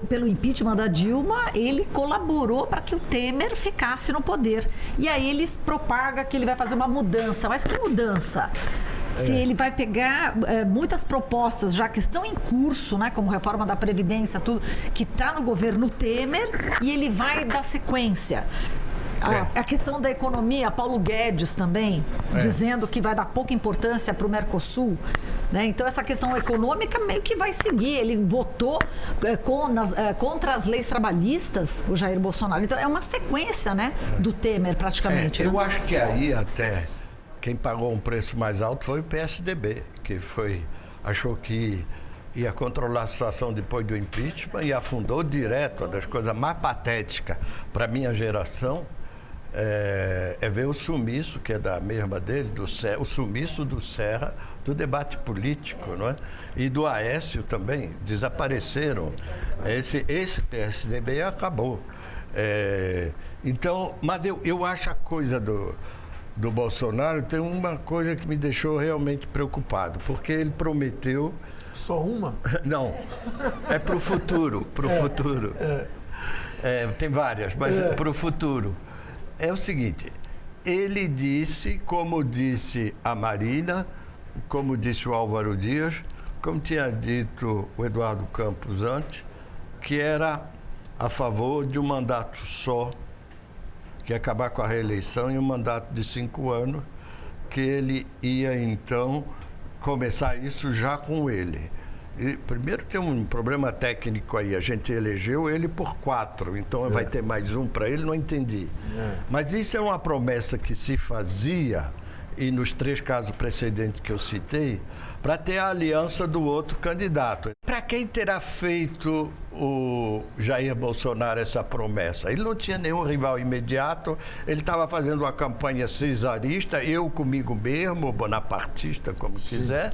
pelo impeachment da Dilma, ele colaborou para que o Temer ficasse no poder. E aí eles propagam que ele vai fazer uma mudança. Mas que mudança? Se ele vai pegar muitas propostas já que estão em curso, né, como reforma da Previdência, tudo, que está no governo Temer, e ele vai dar sequência. A questão da economia, Paulo Guedes também, dizendo que vai dar pouca importância para o Mercosul. Né? Então, essa questão econômica meio que vai seguir. Ele votou contra as leis trabalhistas, o Jair Bolsonaro. Então, é uma sequência, né, do Temer, praticamente. Eu acho que aí até quem pagou um preço mais alto foi o PSDB, que achou que ia controlar a situação depois do impeachment e afundou direto. Uma das coisas mais patéticas para a minha geração é ver o sumiço, que é da mesma dele, o sumiço do Serra, do debate político, não é? E do Aécio também, desapareceram. Esse PSDB acabou. Então, mas eu acho a coisa do Bolsonaro, tem uma coisa que me deixou realmente preocupado, porque ele prometeu... Só uma? Não, é para o futuro, futuro. Tem várias, mas para o futuro. É o seguinte, ele disse, como disse a Marina, como disse o Álvaro Dias, como tinha dito o Eduardo Campos antes, que era a favor de um mandato só, que ia acabar com a reeleição, e um mandato de 5 anos, que ele ia, então, começar isso já com ele. E, primeiro tem um problema técnico aí, a gente elegeu ele por 4, então vai ter mais um para ele, não entendi. Mas isso é uma promessa que se fazia, e nos 3 casos precedentes que eu citei, para ter a aliança do outro candidato. Para quem terá feito o Jair Bolsonaro essa promessa? Ele não tinha nenhum rival imediato, ele estava fazendo uma campanha cesarista, eu comigo mesmo, bonapartista, como quiser,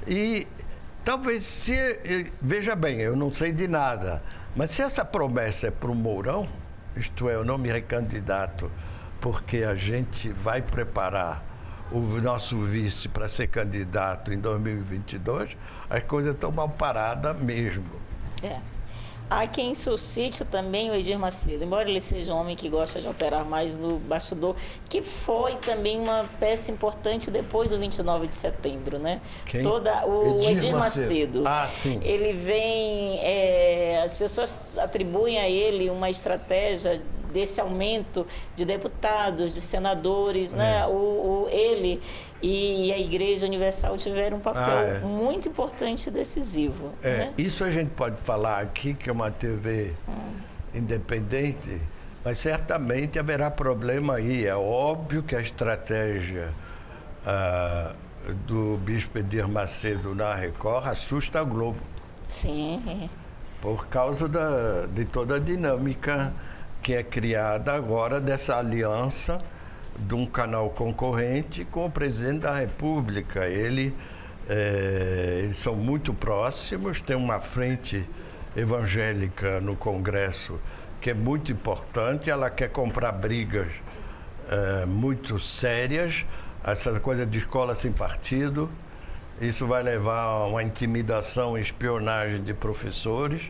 e talvez veja bem, eu não sei de nada, mas se essa promessa é para o Mourão, isto é, eu não me recandidato, porque a gente vai preparar o nosso vice para ser candidato em 2022, as coisas estão mal paradas mesmo. Há quem suscite também o Edir Macedo, embora ele seja um homem que gosta de operar mais no bastidor, que foi também uma peça importante depois do 29 de setembro, né? Quem? O Edir Macedo. Ah, sim. Ele vem, as pessoas atribuem a ele uma estratégia desse aumento de deputados, de senadores, né? Ele e a Igreja Universal tiveram um papel muito importante e decisivo. Né? Isso a gente pode falar aqui, que é uma TV independente, mas certamente haverá problema aí. É óbvio que a estratégia do Bispo Edir Macedo na Record assusta a Globo. Sim. Por causa de toda a dinâmica que é criada agora dessa aliança de um canal concorrente com o presidente da República. Eles são muito próximos, tem uma frente evangélica no Congresso que é muito importante, ela quer comprar brigas muito sérias, essa coisa de escola sem partido. Isso vai levar a uma intimidação e espionagem de professores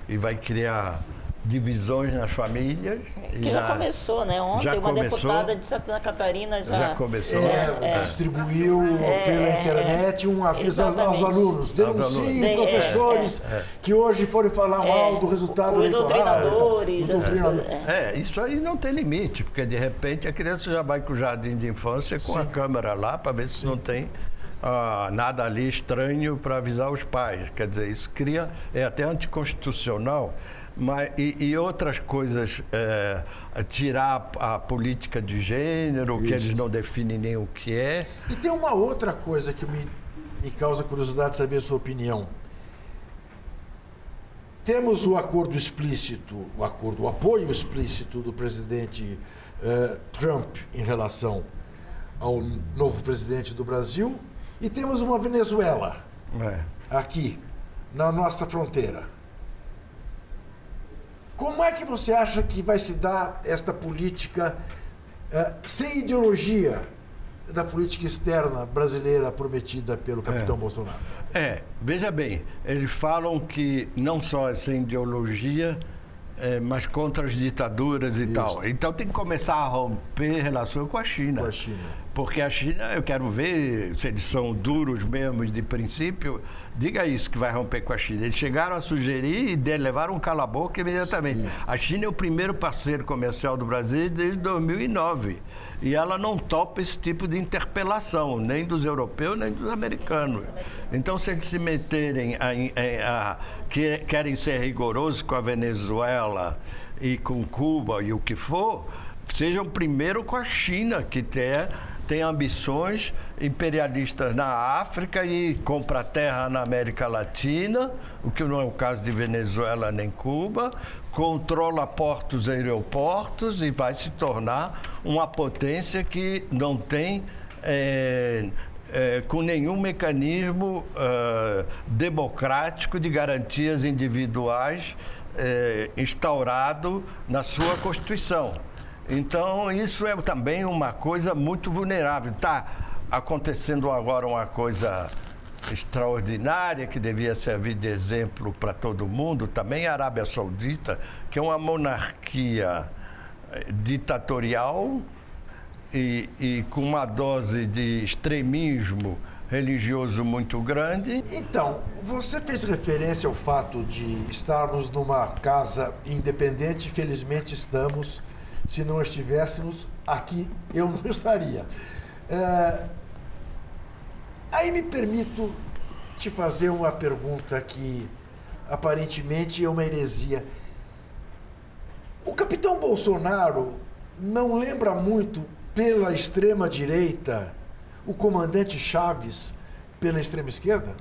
e vai criar divisões nas famílias. Que já começou, né? Ontem uma deputada de Santa Catarina já começou. Distribuiu pela internet um aviso aos alunos. Denunciem professores que hoje foram falar mal do resultado eleitoral. Doutrinadores, essas coisas. Isso aí não tem limite, porque de repente a criança já vai com o jardim de infância com a câmera lá para ver se não tem nada ali estranho para avisar os pais. Quer dizer, isso cria, até anticonstitucional. E outras coisas, tirar a política de gênero, que eles não definem nem o que é. E tem uma outra coisa que me causa curiosidade de saber a sua opinião. Temos o acordo explícito, o apoio explícito do presidente Trump em relação ao novo presidente do Brasil, e temos uma Venezuela aqui, na nossa fronteira. Como é que você acha que vai se dar esta política sem ideologia da política externa brasileira prometida pelo capitão Bolsonaro? Veja bem, eles falam que não só é sem ideologia, mas contra as ditaduras e tal. Então tem que começar a romper relação com a China. Com a China. Porque a China, eu quero ver se eles são duros mesmo de princípio. Diga isso que vai romper com a China. Eles chegaram a sugerir e levaram um cala-boca imediatamente. Sim. A China é o primeiro parceiro comercial do Brasil desde 2009. E ela não topa esse tipo de interpelação, nem dos europeus, nem dos americanos. Então, se eles se meterem que querem ser rigorosos com a Venezuela e com Cuba e o que for, sejam primeiro com a China, que tem ambições imperialistas na África e compra terra na América Latina, o que não é o caso de Venezuela nem Cuba, controla portos e aeroportos e vai se tornar uma potência que não tem com nenhum mecanismo democrático de garantias individuais instaurado na sua Constituição. Então, isso é também uma coisa muito vulnerável. Está acontecendo agora uma coisa extraordinária que devia servir de exemplo para todo mundo, também a Arábia Saudita, que é uma monarquia ditatorial e com uma dose de extremismo religioso muito grande. Então, você fez referência ao fato de estarmos numa casa independente, felizmente estamos. Se não estivéssemos aqui, eu não estaria. Aí me permito te fazer uma pergunta que aparentemente é uma heresia. O capitão Bolsonaro não lembra muito, pela extrema-direita, o comandante Chaves pela extrema-esquerda?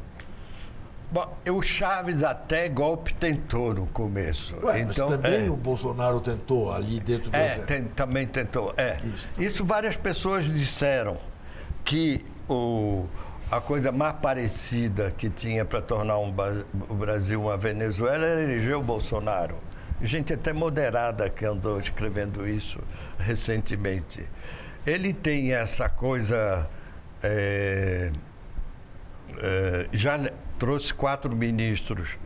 Bom, o Chaves até golpe tentou no começo. Mas também o Bolsonaro tentou ali dentro do exército. Também tentou. Isso várias pessoas disseram, que a coisa mais parecida que tinha para tornar o Brasil uma Venezuela era eleger o Bolsonaro. Gente até moderada que andou escrevendo isso recentemente. Ele tem essa coisa... já trouxe 4 ministros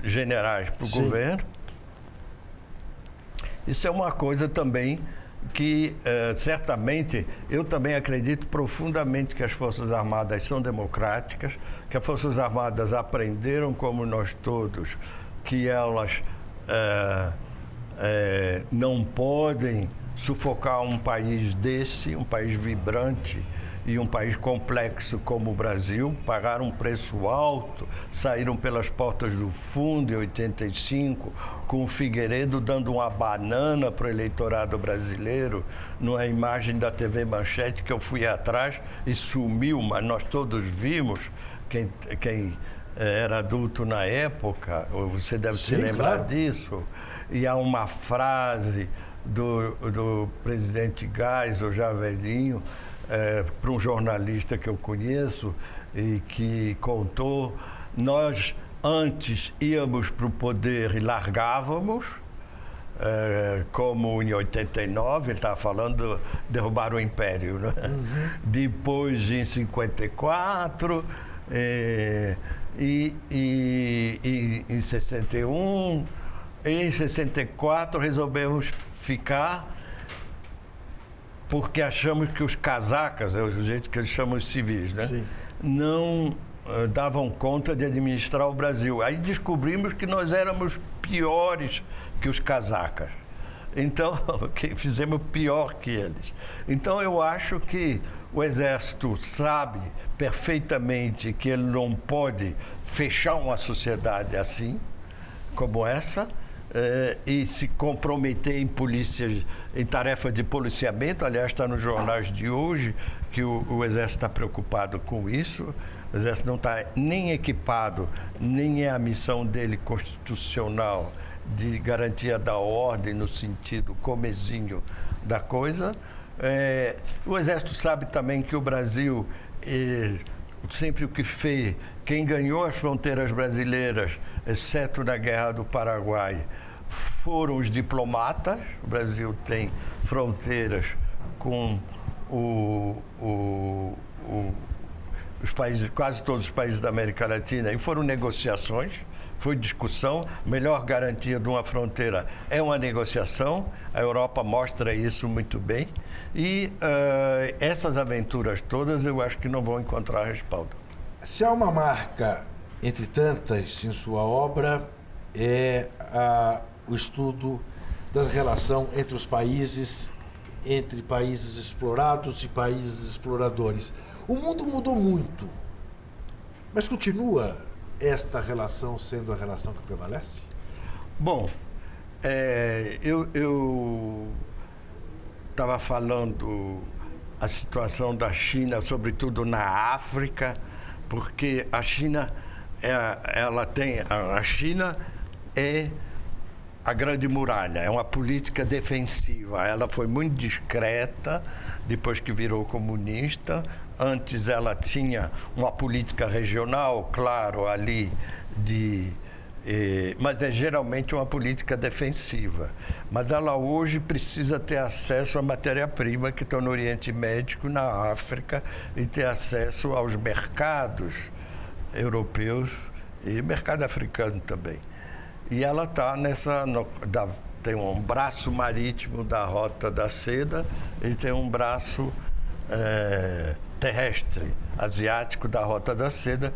generais para o governo. Isso é uma coisa também que, certamente, eu também acredito profundamente que as Forças Armadas são democráticas, que as Forças Armadas aprenderam, como nós todos, que elas não podem sufocar um país desse, um país vibrante e um país complexo como o Brasil. Pagaram um preço alto, saíram pelas portas do fundo em 85, com o Figueiredo dando uma banana para o eleitorado brasileiro, numa imagem da TV Manchete que eu fui atrás e sumiu, mas nós todos vimos, quem era adulto na época, você deve se lembrar disso, e há uma frase do presidente Geisel, já velhinho, para um jornalista que eu conheço e que contou: nós antes íamos para o poder e largávamos, como em 89, ele estava falando, derrubar o Império, né? Depois em 54, e em 61, e em 64 resolvemos ficar porque achamos que os casacas, o jeito que eles chamam os civis, né? Sim. Não davam conta de administrar o Brasil. Aí descobrimos que nós éramos piores que os casacas. Então, fizemos pior que eles. Então, eu acho que o Exército sabe perfeitamente que ele não pode fechar uma sociedade assim, como essa, e se comprometer em em tarefa de policiamento. Aliás, está nos jornais de hoje que o Exército está preocupado com isso. O Exército não está nem equipado, nem é a missão dele constitucional de garantia da ordem no sentido comezinho da coisa. O Exército sabe também que o Brasil, sempre o que fez, quem ganhou as fronteiras brasileiras, exceto na Guerra do Paraguai, foram os diplomatas. O Brasil tem fronteiras com os países, quase todos os países da América Latina, e foram negociações, foi discussão. Melhor garantia de uma fronteira é uma negociação. A Europa mostra isso muito bem. E essas aventuras todas eu acho que não vão encontrar respaldo. Se há uma marca, entre tantas, em sua obra, é o estudo da relação entre os países, entre países explorados e países exploradores. O mundo mudou muito, mas continua esta relação sendo a relação que prevalece? Bom, eu estava falando a situação da China, sobretudo na África, porque a China, a China é a grande muralha, é uma política defensiva. Ela foi muito discreta depois que virou comunista. Antes ela tinha uma política regional, claro, ali mas é geralmente uma política defensiva. Mas ela hoje precisa ter acesso à matéria-prima que está no Oriente Médio, na África, e ter acesso aos mercados europeus e mercado africano também. E ela está tem um braço marítimo da Rota da Seda e tem um braço terrestre asiático da Rota da Seda,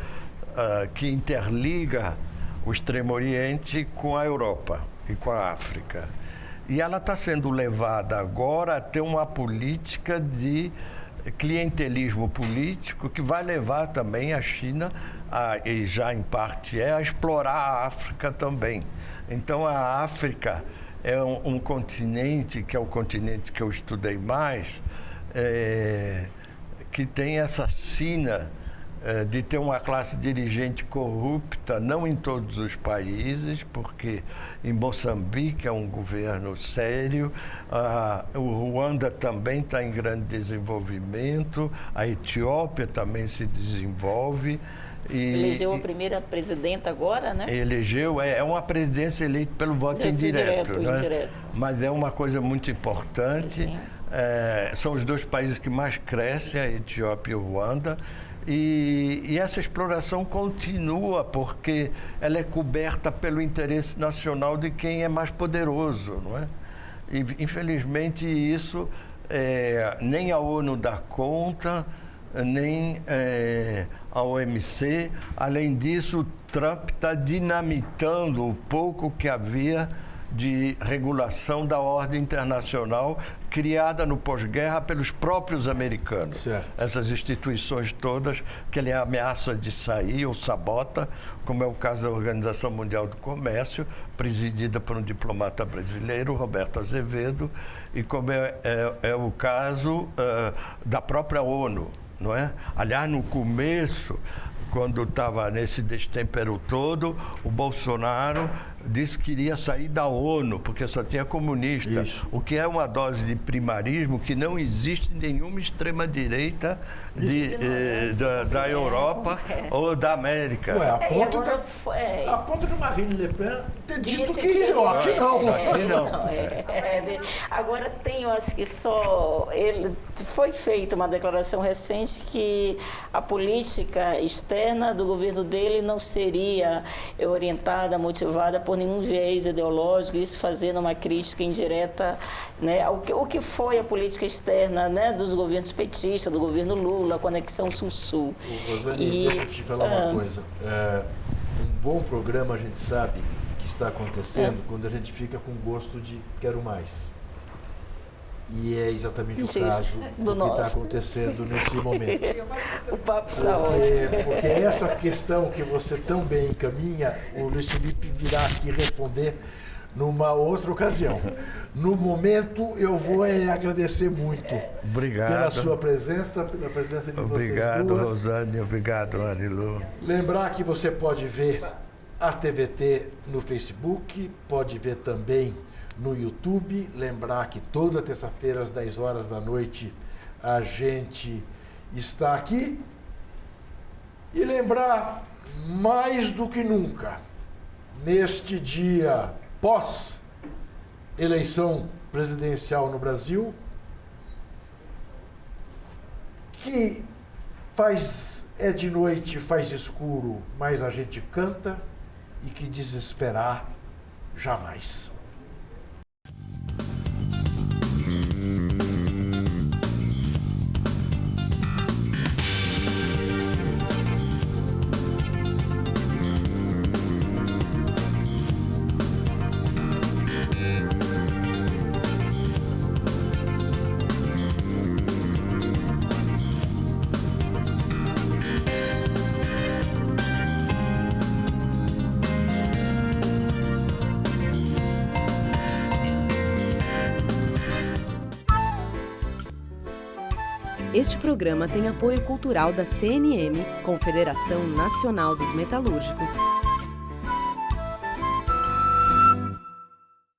que interliga o Extremo Oriente com a Europa e com a África. E ela está sendo levada agora a ter uma política de clientelismo político que vai levar também a China, e já em parte a explorar a África também. Então a África é um continente, que é o continente que eu estudei mais, que tem essa sina de ter uma classe dirigente corrupta, não em todos os países, porque em Moçambique é um governo sério, o Ruanda também está em grande desenvolvimento, a Etiópia também se desenvolve. Elegeu a primeira presidenta agora, né? Elegeu, é uma presidência eleita pelo voto indireto, né? Indireto. Mas é uma coisa muito importante. Sim. São os dois países que mais crescem, a Etiópia e o Ruanda. E essa exploração continua porque ela é coberta pelo interesse nacional de quem é mais poderoso, não é? E, infelizmente, isso nem a ONU dá conta, nem a OMC. Além disso, o Trump está dinamitando o pouco que havia de regulação da ordem internacional criada no pós-guerra pelos próprios americanos. Certo. Essas instituições todas que ele ameaça de sair ou sabota, como é o caso da Organização Mundial do Comércio, presidida por um diplomata brasileiro, Roberto Azevedo, e como é o caso da própria ONU, não é? Aliás, no começo, quando estava nesse destempero todo, o Bolsonaro disse que iria sair da ONU, porque só tinha comunista. Isso. O que é uma dose de primarismo que não existe em nenhuma extrema-direita da Europa ou da América. Ué, agora a ponto de Marine Le Pen ter dito disse que não, aqui não. Aqui não. Agora tem, eu acho que foi feita uma declaração recente que a política externa do governo dele não seria orientada, motivada por nenhum viés ideológico, isso fazendo uma crítica indireta, né, o que foi a política externa, né, dos governos petistas, do governo Lula, a conexão Sul-Sul. Rosane, deixa eu te falar uma coisa. Um bom programa, a gente sabe que está acontecendo quando a gente fica com gosto de quero mais. E é exatamente o caso do que está acontecendo nesse momento. O papo está ótimo. Porque essa questão que você tão bem encaminha, o Luiz Felipe virá aqui responder numa outra ocasião. No momento, eu vou agradecer muito pela sua presença, pela presença de vocês duas. Obrigado, Rosane. Obrigado, Marilu. Lembrar que você pode ver a TVT no Facebook, pode ver também no YouTube. Lembrar que toda terça-feira, às 10 horas da noite, a gente está aqui. E lembrar, mais do que nunca, neste dia pós-eleição presidencial no Brasil, que é de noite, faz escuro, mas a gente canta, e que desesperar jamais. Este programa tem apoio cultural da CNM, Confederação Nacional dos Metalúrgicos,